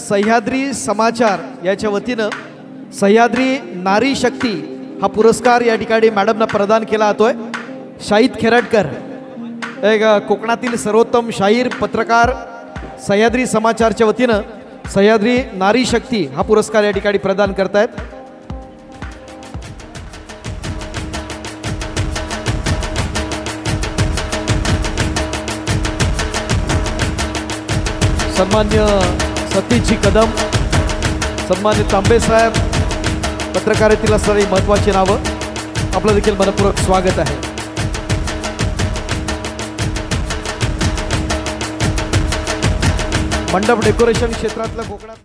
सह्याद्री समाचार याच्या वतीनं सह्याद्री नारी शक्ती हा पुरस्कार या ठिकाणी मॅडमना प्रदान केला जातोय। शाहिद खेराडकर एक कोकणातील सर्वोत्तम शाहीर पत्रकार सह्याद्री समाचारच्या वतीनं सह्याद्री नारी शक्ती हा पुरस्कार या ठिकाणी प्रदान करतायत। सन्मान्य सतीशजी कदम, सन्मान्य तांबे साहेब, पत्रकारितेतील असणारी महत्त्वाची नावं, आपलं देखील मनपूर्वक स्वागत आहे। मंडप डेकोरेशन क्षेत्रातलं कोकणात